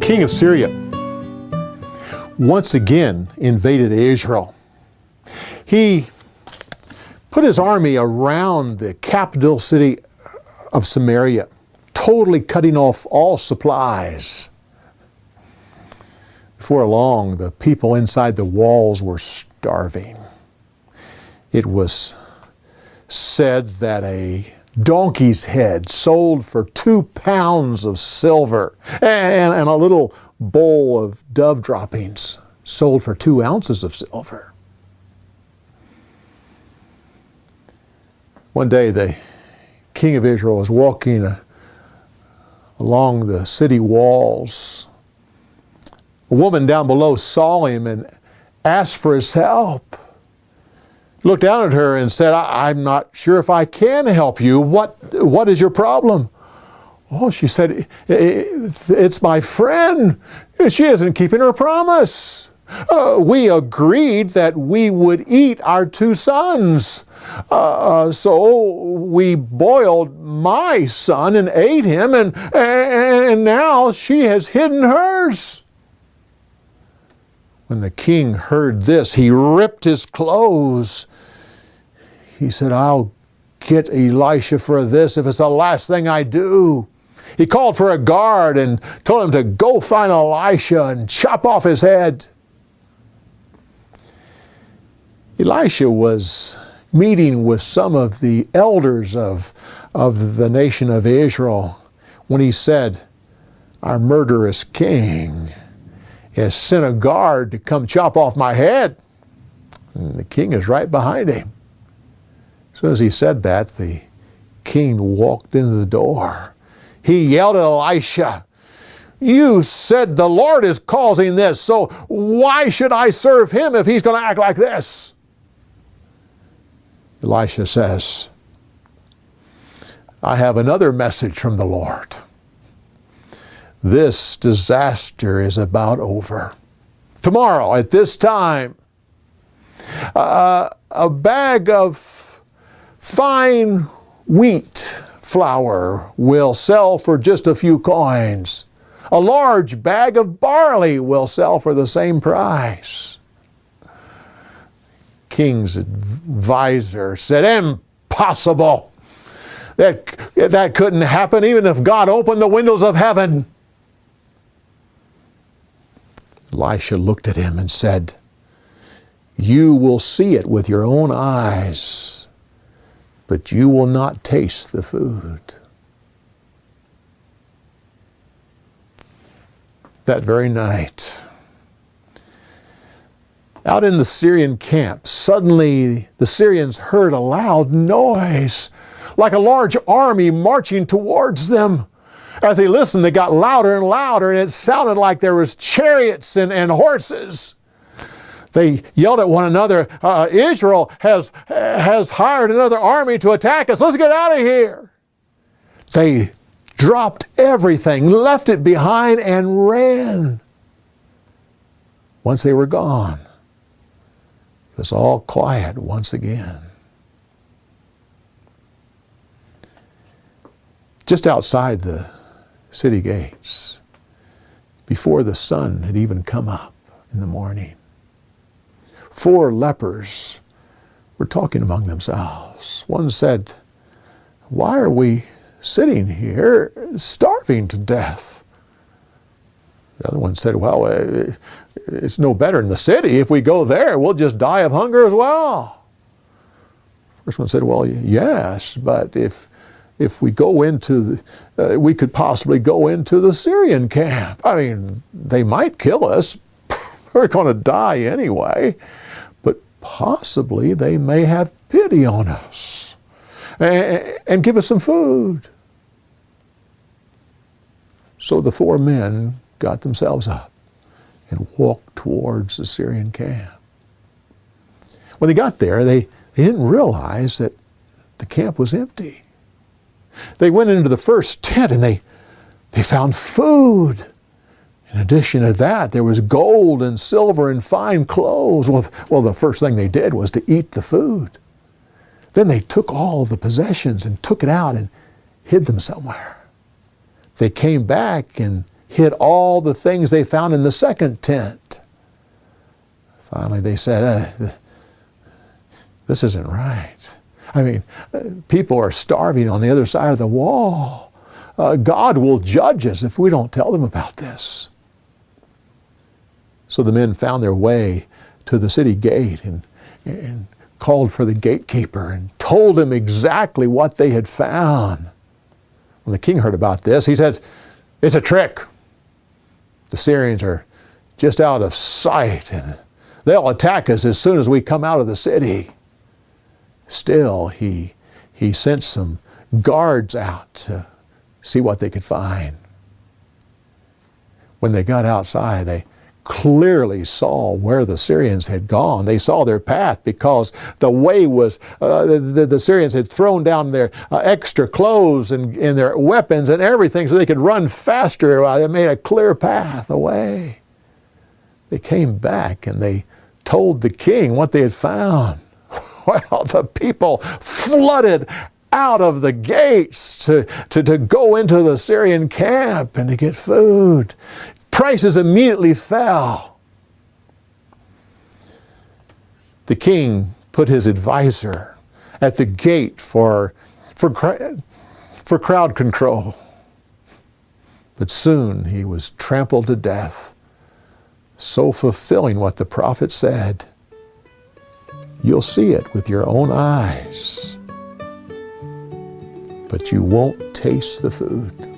king of Syria once again invaded Israel. He put his army around the capital city of Samaria, totally cutting off all supplies. Before long, the people inside the walls were starving. It was said that a donkey's head sold for 2 pounds of silver, and a little bowl of dove droppings sold for 2 ounces of silver. One day, the king of Israel was walking along the city walls. A woman down below saw him and asked for his help. Looked down at her and said, I'm not sure if I can help you. What is your problem? Oh, she said, it's my friend. She isn't keeping her promise. We agreed that we would eat our 2 sons. So we boiled my son and ate him, and now she has hidden hers. When the king heard this, he ripped his clothes. He said, I'll get Elisha for this if it's the last thing I do. He called for a guard and told him to go find Elisha and chop off his head. Elisha was meeting with some of the elders of the nation of Israel when he said, our murderous king has sent a guard to come chop off my head. And the king is right behind him. As soon as he said that, the king walked into the door. He yelled at Elisha, you said the Lord is causing this, so why should I serve him if he's going to act like this? Elisha says, I have another message from the Lord. This disaster is about over. Tomorrow at this time, a bag of fine wheat flour will sell for just a few coins. A large bag of barley will sell for the same price. King's advisor said, impossible. That couldn't happen even if God opened the windows of heaven. Elisha looked at him and said, you will see it with your own eyes, but you will not taste the food. That very night, out in the Syrian camp, suddenly the Syrians heard a loud noise, like a large army marching towards them. As they listened, they got louder and louder, and it sounded like there was chariots and horses. They yelled at one another, Israel has hired another army to attack us. Let's get out of here. They dropped everything, left it behind, and ran. Once they were gone, it was all quiet once again. Just outside the city gates, before the sun had even come up in the morning, 4 lepers were talking among themselves. One said, why are we sitting here starving to death? The other one said, well, it's no better in the city. If we go there, we'll just die of hunger as well. First one said, well, yes, but if we go into, we could possibly go into the Syrian camp. I mean, they might kill us. We're going to die anyway. But possibly they may have pity on us and give us some food. So the 4 men got themselves up and walked towards the Syrian camp. When they got there, they didn't realize that the camp was empty. They went into the first tent and they found food. In addition to that, there was gold and silver and fine clothes. Well, the first thing they did was to eat the food. Then they took all the possessions and took it out and hid them somewhere. They came back and hid all the things they found in the second tent. Finally, they said, this isn't right. I mean, people are starving on the other side of the wall. God will judge us if we don't tell them about this. So the men found their way to the city gate and called for the gatekeeper and told him exactly what they had found. When the king heard about this, he said, it's a trick. The Syrians are just out of sight, and they'll attack us as soon as we come out of the city. Still, he sent some guards out to see what they could find. When they got outside, they clearly saw where the Syrians had gone. They saw their path because the way was, the Syrians had thrown down their extra clothes and their weapons and everything so they could run faster. They made a clear path away. They came back and they told the king what they had found. Well, the people flooded out of the gates to go into the Syrian camp and to get food. Prices immediately fell. The king put his advisor at the gate for crowd control. But soon he was trampled to death, so fulfilling what the prophet said. You'll see it with your own eyes, but you won't taste the food.